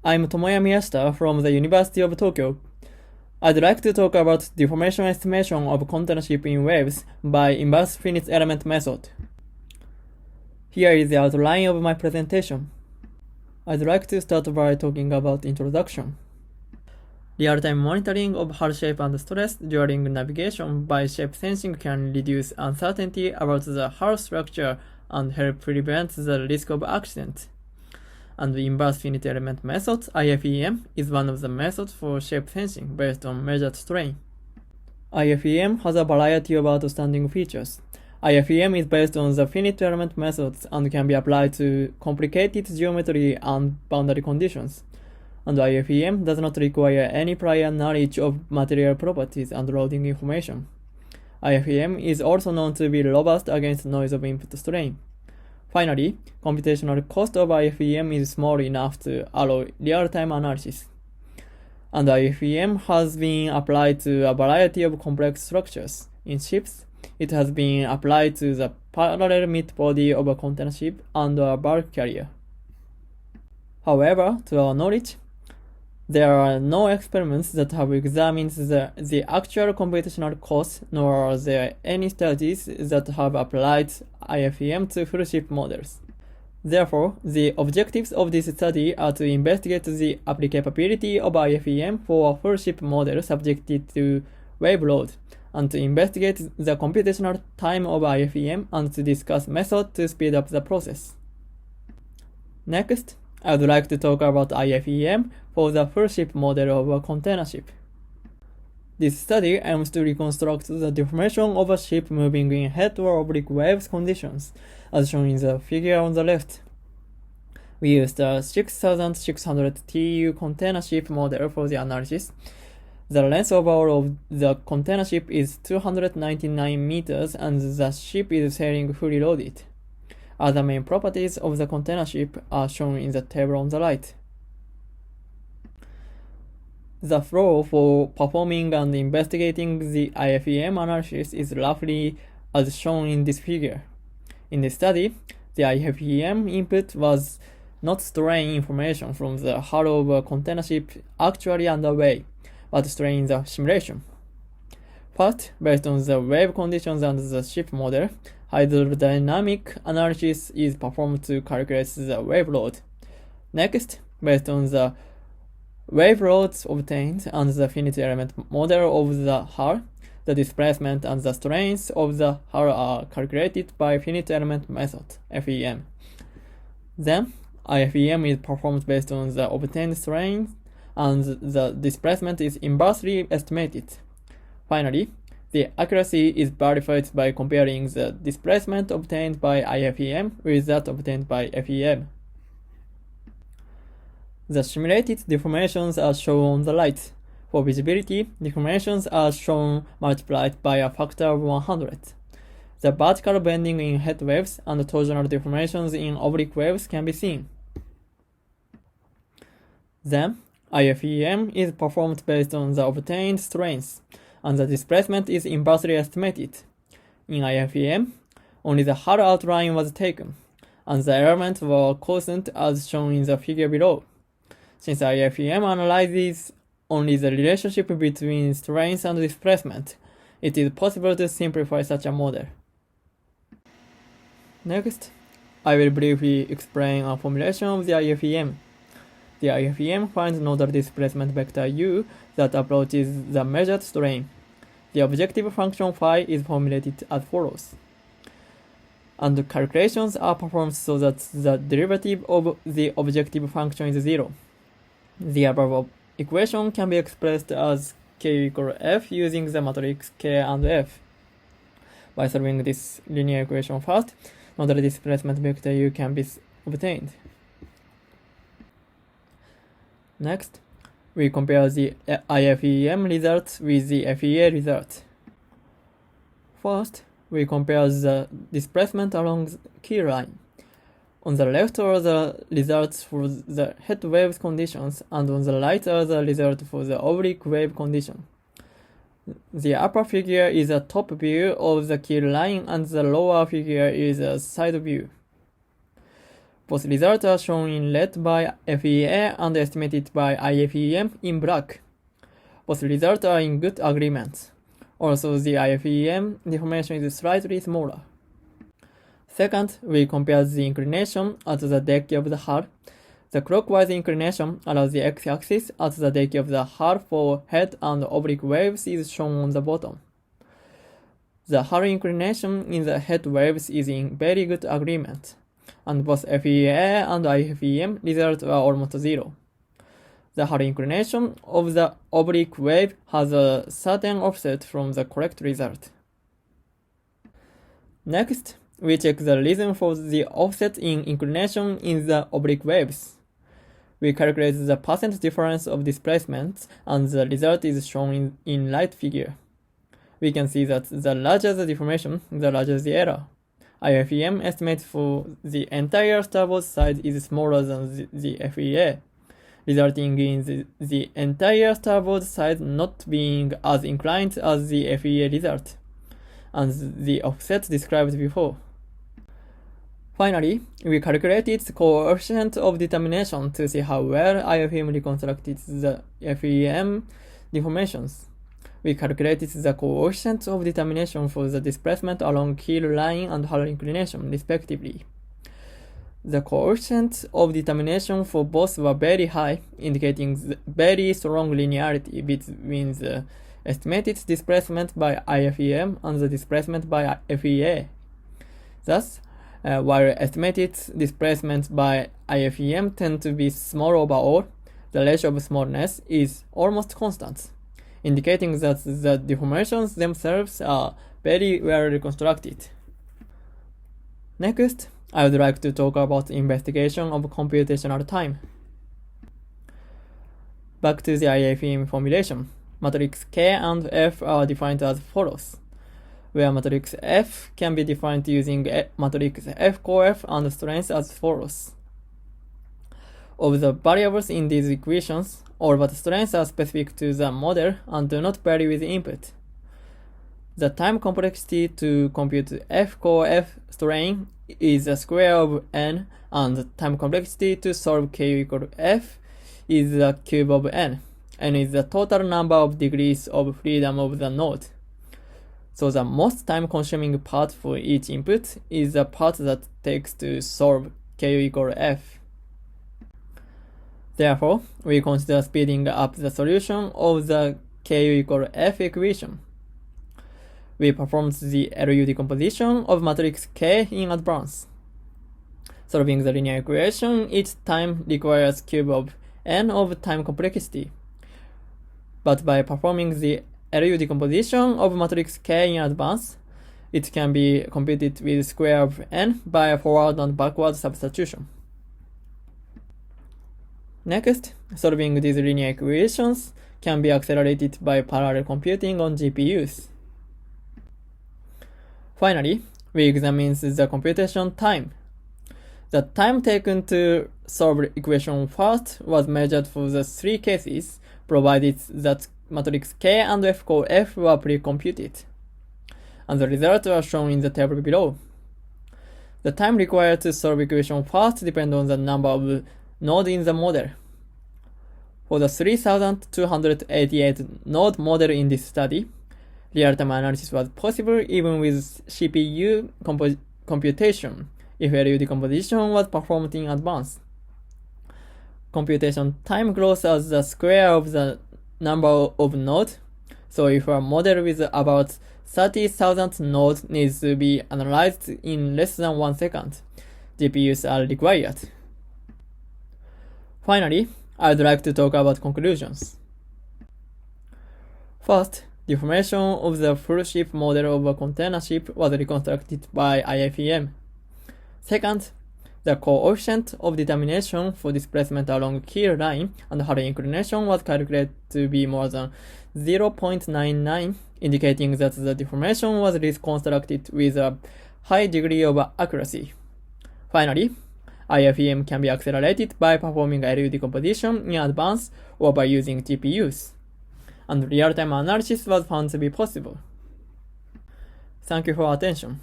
I'm Tomoya Miyashita from the University of Tokyo. I'd like to talk about deformation estimation of containership in waves by inverse finite element method. Here is the outline of my presentation. I'd like to start by talking about introduction. Real-time monitoring of hull shape and stress during navigation by shape sensing can reduce uncertainty about the hull structure and help prevent the risk of accident. And the inverse finite element method, IFEM, is one of the methods for shape sensing based on measured strain. IFEM has a variety of outstanding features. IFEM is based on the finite element methods and can be applied to complicated geometry and boundary conditions. And IFEM does not require any prior knowledge of material properties and loading information. IFEM is also known to be robust against noise of input strain. Finally, computational cost of IFEM is small enough to allow real-time analysis. And IFEM has been applied to a variety of complex structures. In ships, it has been applied to the parallel mid-body of a container ship and a bulk carrier. However, to our knowledge, there are no experiments that have examined the actual computational cost, nor are there any studies that have applied IFEM to full ship models. Therefore, the objectives of this study are to investigate the applicability of IFEM for a full ship model subjected to wave load, and to investigate the computational time of IFEM and to discuss methods to speed up the process. Next, I would like to talk about IFEM for the full ship model of a container ship. This study aims to reconstruct the deformation of a ship moving in head or oblique waves conditions, as shown in the figure on the left. We used a 6600 TEU container ship model for the analysis. The length overall of the container ship is 299 meters and the ship is sailing fully loaded. Other main properties of the container ship are shown in the table on the right. The flow for performing and investigating the IFEM analysis is roughly as shown in this figure. In this study, the IFEM input was not strain information from the hull of a container ship actually underway, but strain in the simulation. First, based on the wave conditions and the ship model, hydrodynamic analysis is performed to calculate the wave load. Next, based on the wave loads obtained and the finite element model of the hull, the displacement and the strains of the hull are calculated by finite element method, FEM. Then, IFEM is performed based on the obtained strain and the displacement is inversely estimated. Finally, the accuracy is verified by comparing the displacement obtained by IFEM with that obtained by FEM. The simulated deformations are shown on the right. For visibility, deformations are shown multiplied by a factor of 100. The vertical bending in head waves and torsional deformations in oblique waves can be seen. Then, IFEM is performed based on the obtained strains, and the displacement is inversely estimated. In IFEM, only the hull outline was taken, and the elements were quotient as shown in the figure below. Since IFEM analyzes only the relationship between strains and displacement, it is possible to simplify such a model. Next, I will briefly explain a formulation of the IFEM. The IFEM finds nodal displacement vector u that approaches the measured strain. The objective function phi is formulated as follows. And the calculations are performed so that the derivative of the objective function is 0. The above equation can be expressed as k equal f using the matrix k and f. By solving this linear equation first, nodal displacement vector u can be obtained. Next, we compare the IFEM results with the FEA result. First, we compare the displacement along the key line. On the left are the results for the head wave conditions, and on the right are the results for the oblique wave condition. The upper figure is a top view of the key line, and the lower figure is a side view. Both results are shown in red by FEA and estimated by IFEM in black. Both results are in good agreement. Also, the IFEM deformation is slightly smaller. Second, we compare the inclination at the decay of the hull. The clockwise inclination along the x-axis at the decay of the hull for head and oblique waves is shown on the bottom. The hull inclination in the head waves is in very good agreement, and both FEA and IFEM results are almost zero. The hull inclination of the oblique wave has a certain offset from the correct result. Next, we check the reason for the offset in inclination in the oblique waves. We calculate the percent difference of displacement, and the result is shown in right figure. We can see that the larger the deformation, the larger the error. IFEM estimate for the entire starboard side is smaller than the FEA, resulting in the entire starboard side not being as inclined as the FEA result, and the offset described before. Finally, we calculated the coefficient of determination to see how well IFEM reconstructed the FEM deformations. We calculated the coefficient of determination for the displacement along keel line and hull inclination, respectively. The coefficient of determination for both were very high, indicating very strong linearity between the estimated displacement by IFEM and the displacement by FEA. Thus, while estimated displacement by IFEM tend to be small overall, the ratio of smallness is almost constant, indicating that the deformations themselves are very well reconstructed. Next, I would like to talk about investigation of computational time. Back to the IFEM formulation, matrix K and F are defined as follows, where matrix F can be defined using matrix F coef and strength as follows. Of the variables in these equations, all but strengths are specific to the model and do not vary with input. The time complexity to compute F coef strain is the square of n, and the time complexity to solve Ku equal F is the cube of n. N is the total number of degrees of freedom of the node. So the most time-consuming part for each input is the part that takes to solve Ku equal F. Therefore, we consider speeding up the solution of the Ku equal F equation. We performed the LU decomposition of matrix K in advance. Solving the linear equation each time requires cube of n of time complexity. But by performing the LU decomposition of matrix K in advance, it can be computed with square of n by forward and backward substitution. Next, solving these linear equations can be accelerated by parallel computing on GPUs. Finally, we examine the computation time. The time taken to solve equation first was measured for the three cases, provided that matrix K and F coef were pre-computed, and the results are shown in the table below. The time required to solve equation first depends on the number of nodes in the model. For the 3288 node model in this study, real-time analysis was possible even with CPU computation if LU decomposition was performed in advance. Computation time grows as the square of the number of nodes, so if a model with about 30,000 nodes needs to be analyzed in less than 1 second, GPUs are required. Finally, I would like to talk about conclusions. First, deformation of the full ship model of a container ship was reconstructed by IFEM. Second, the coefficient of determination for displacement along keel line and hull inclination was calculated to be more than 0.99, indicating that the deformation was reconstructed with a high degree of accuracy. Finally, IFEM can be accelerated by performing LU decomposition in advance or by using GPUs, and real-time analysis was found to be possible. Thank you for attention.